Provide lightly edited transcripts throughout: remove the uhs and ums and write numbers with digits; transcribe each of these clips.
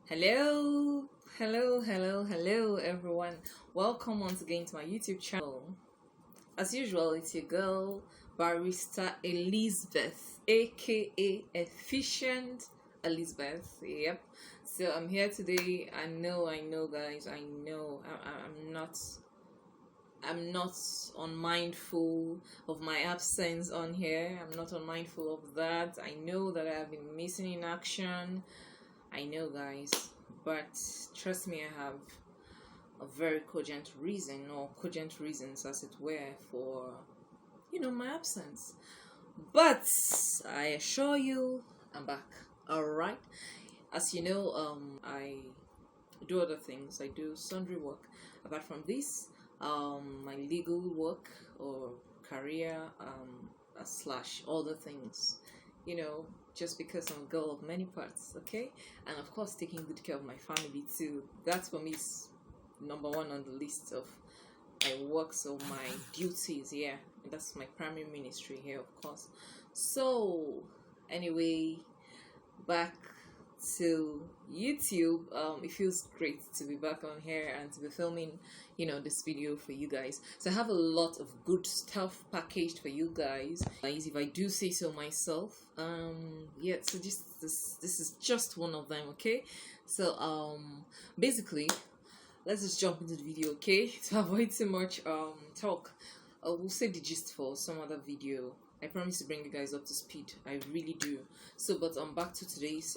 Hello, hello, everyone. Welcome once again to my YouTube channel. As usual, it's your girl, Barista Elizabeth, aka Efficient Elizabeth. Yep. So I'm here today. I know, guys. I'm not unmindful of my absence on here. I'm not unmindful of that. I know that I have been missing in action. I know, guys, but trust me, I have a very cogent reason, or cogent reasons, as it were, for my absence. But I assure you, I'm back. All right. As you know, I do other things. I do sundry work. Apart from this, my legal work or career, slash other things. You know, just because I'm a girl of many parts, okay? And of course, taking good care of my family too. That for me is number one on the list of my works or my duties. Yeah, that's my primary ministry here, of course. So, anyway, back to YouTube. It feels great to be back on here and to be filming, this video for you guys. So I have a lot of good stuff packaged for you guys. If I do say so myself. Yeah. So this is just one of them. Okay. So basically, let's just jump into the video. Okay. To avoid too much talk, we'll save the gist for some other video. I promise to bring you guys up to speed. I really do. So, but back to today's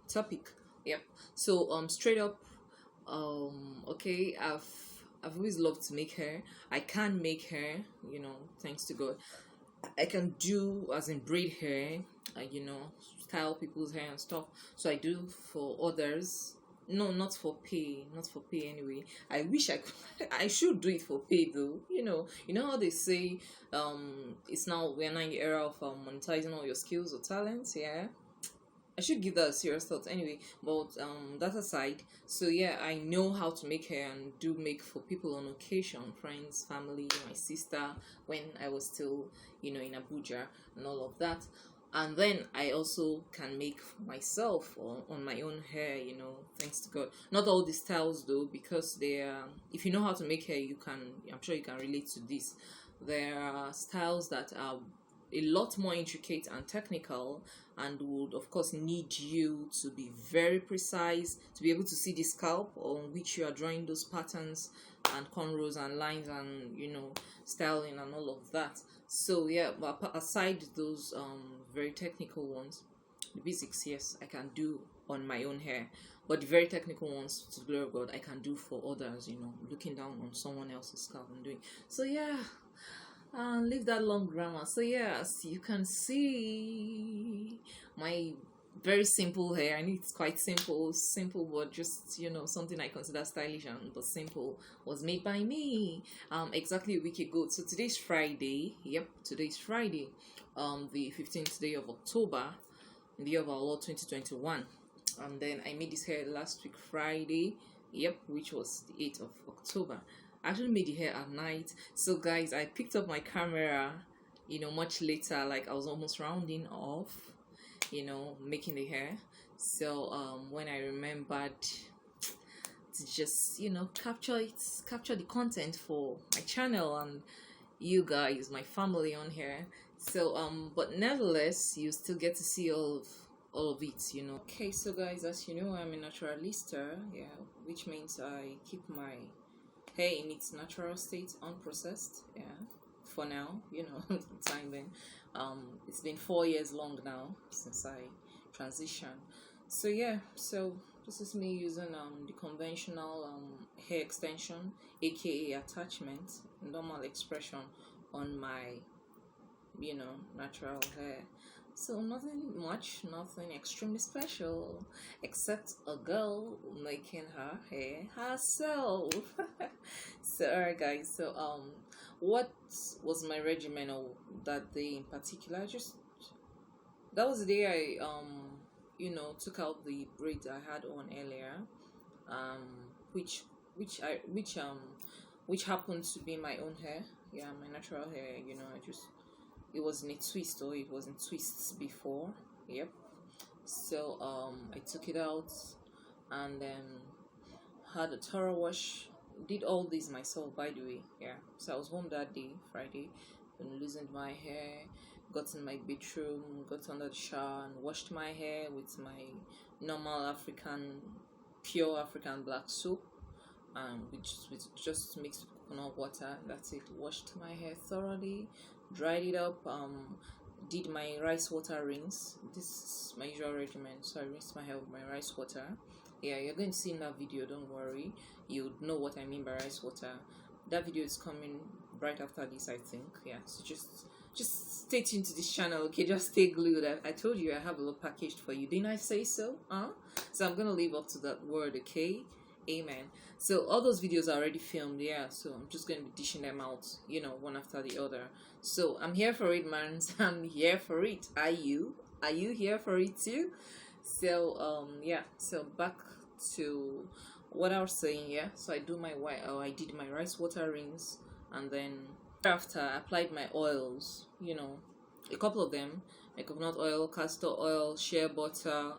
topic. Yep. So straight up, okay, I've always loved to make hair. I can make hair, thanks to God. I can do as in braid hair, style people's hair and stuff. So I do for others. No, not for pay anyway. I wish I could, I should do it for pay though. You know how they say we're now in the era of monetizing all your skills or talents. Yeah, I should give that a serious thought anyway. But that aside, so yeah, I know how to make hair and do make for people on occasion, friends, family, my sister, when I was still, in Abuja and all of that. And then I also can make for myself or on my own hair, thanks to God. Not all the styles though, because they are, if you know how to make hair, I'm sure you can relate to this. There are styles that are a lot more intricate and technical, and would of course need you to be very precise to be able to see the scalp on which you are drawing those patterns and cornrows and lines and styling and all of that. So yeah, but aside those very technical ones, the basics, yes, I can do on my own hair, but the very technical ones, to the glory of God, I can do for others, looking down on someone else's scalp and doing. So yeah, leave that long grammar. So yeah, as you can see, my very simple hair. I know it's quite simple, but just something I consider stylish and but simple, was made by me exactly a week ago. So today's Friday. Yep, today's Friday, the 15th day of October, in the year of our Lord 2021. And then I made this hair last week Friday. Yep, which was the 8th of October. I actually made the hair at night. So guys, I picked up my camera, much later, like I was almost rounding off, making the hair. So when I remembered to just capture the content for my channel and you guys, my family on here. So but nevertheless, you still get to see all of it. Okay, so guys, as you know, I'm a naturalista, yeah, which means I keep my hair in its natural state, unprocessed, yeah, for now, time being. It's been 4 years long now since I transitioned. So yeah, so this is me using the conventional hair extension, aka attachment, normal expression on my natural hair. So nothing much, nothing extremely special, except a girl making her hair herself. So alright guys, so what was my regimen or that day in particular? That was the day I took out the braids I had on earlier, which which happened to be my own hair. Yeah, my natural hair. It was in a twist, or it was in twists before. Yep. So I took it out and had a thorough wash. Did all this myself, by the way. Yeah, so I was home that day, Friday, and loosened my hair, got in my bedroom, got under the shower, and washed my hair with my normal African, pure African black soap, which just mixed with coconut water. That's it. Washed my hair thoroughly, dried it up. Did my rice water rinse. This is my usual regimen. So I rinsed my hair with my rice water. Yeah, you're going to see in that video. Don't worry. You know what I mean by rice water. That video is coming right after this, I think. Yeah. So just stay tuned to this channel, okay? Just stay glued. I told you I have a lot packaged for you. Didn't I say so? So I'm gonna leave up to that word, okay? Amen. So all those videos are already filmed, yeah. So I'm just gonna be dishing them out, you know, one after the other. So I'm here for it, man. I'm here for it. Are you? Are you here for it too? So yeah. So back to what I was saying, yeah. So I did my rice water rinse, and then after I applied my oils, you know, a couple of them, like coconut oil, castor oil, shea butter.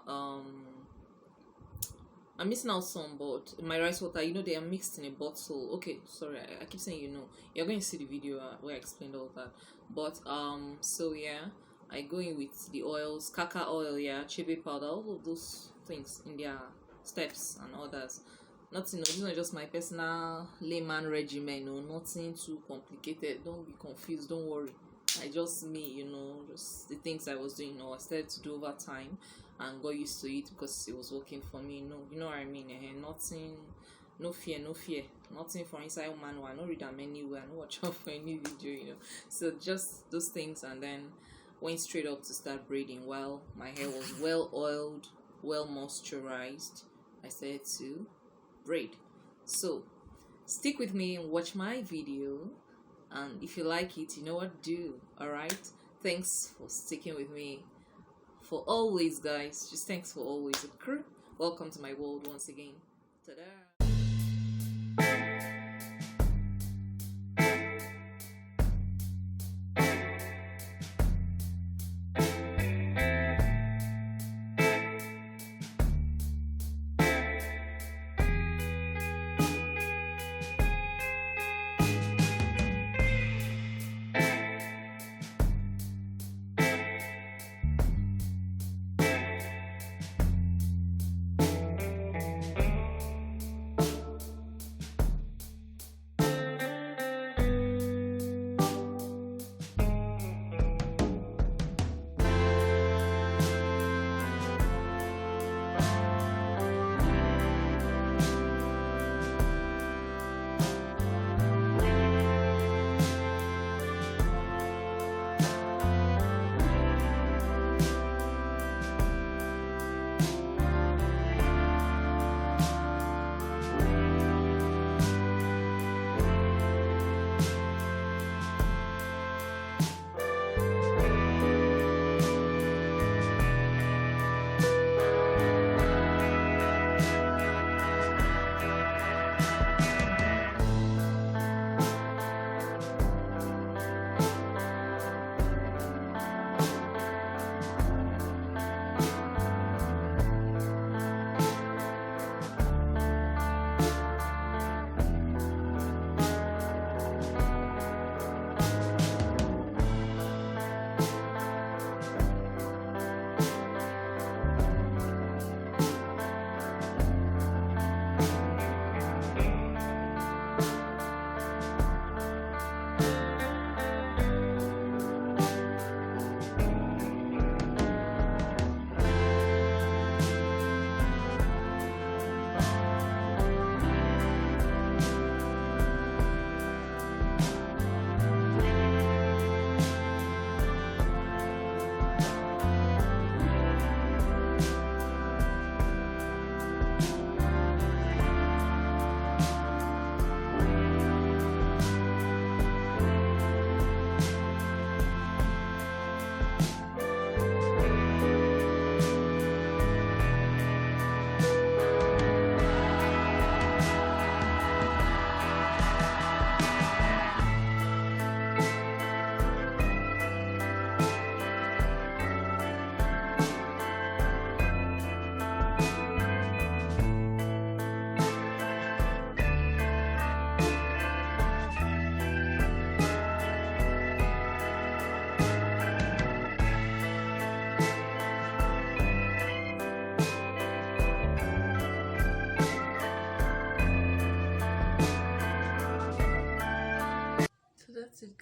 I'm missing out some, but my rice water, you know, they are mixed in a bottle. Okay, sorry, I keep saying, you know, you're going to see the video where I explained all that. But so yeah, I go in with the oils, caca oil, yeah, chebe powder, all of those things in their steps and others. Nothing, no, this is not just my personal layman regimen, no, nothing too complicated. Don't be confused, don't worry. I just me, you know, just the things I was doing, you know, I started to do over time and got used to it because it was working for me. No, you know what I mean? Nothing, no fear, nothing for inside manual. I don't read them anywhere, I don't watch out for any video, you know. So just those things, and then went straight up to start braiding. While my hair was well oiled, well moisturized, I started to braid. So stick with me and watch my video, and if you like it, you know what to do. All right, thanks for sticking with me for always, guys. Just thanks for always. Crew, welcome to my world once again. Ta-da.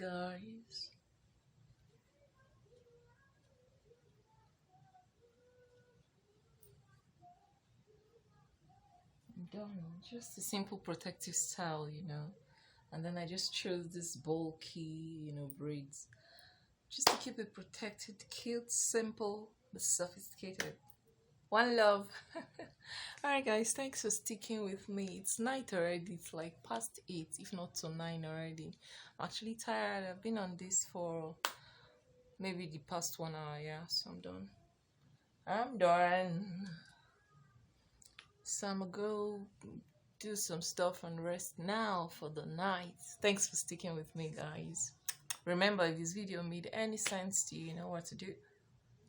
guys. I'm done. Just a simple protective style, you know. And then I just chose this bulky, you know, braids. Just to keep it protected, cute, simple, but sophisticated. One love. Alright guys, thanks for sticking with me. It's night already. It's like past 8, if not to 9 already. I'm actually tired. I've been on this for maybe the past 1 hour, yeah, so I'm done. I'm done. So I'm gonna go do some stuff and rest now for the night. Thanks for sticking with me, guys. Remember, if this video made any sense to you, you know what to do.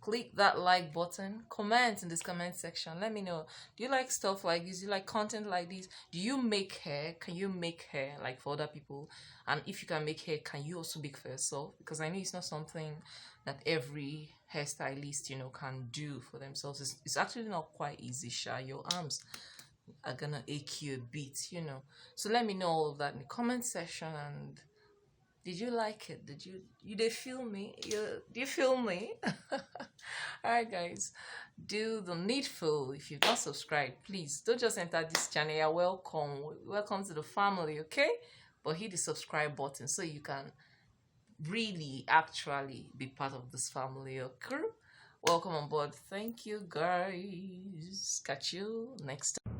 Click that like button, comment in this comment section, let me know, do you like stuff like this, do you like content like this, do you make hair, can you make hair like for other people, and if you can make hair, can you also make for yourself? Because I know it's not something that every hairstylist, you know, can do for themselves. It's actually not quite easy. Your arms are gonna ache you a bit, you know. So let me know all of that in the comment section. And did you like it? Did you feel me? Do you feel me? Alright guys, do the needful. If you've not subscribed, please don't just enter this channel. You're welcome to the family, okay? But hit the subscribe button so you can really actually be part of this family or crew. Welcome on board. Thank you guys. Catch you next time.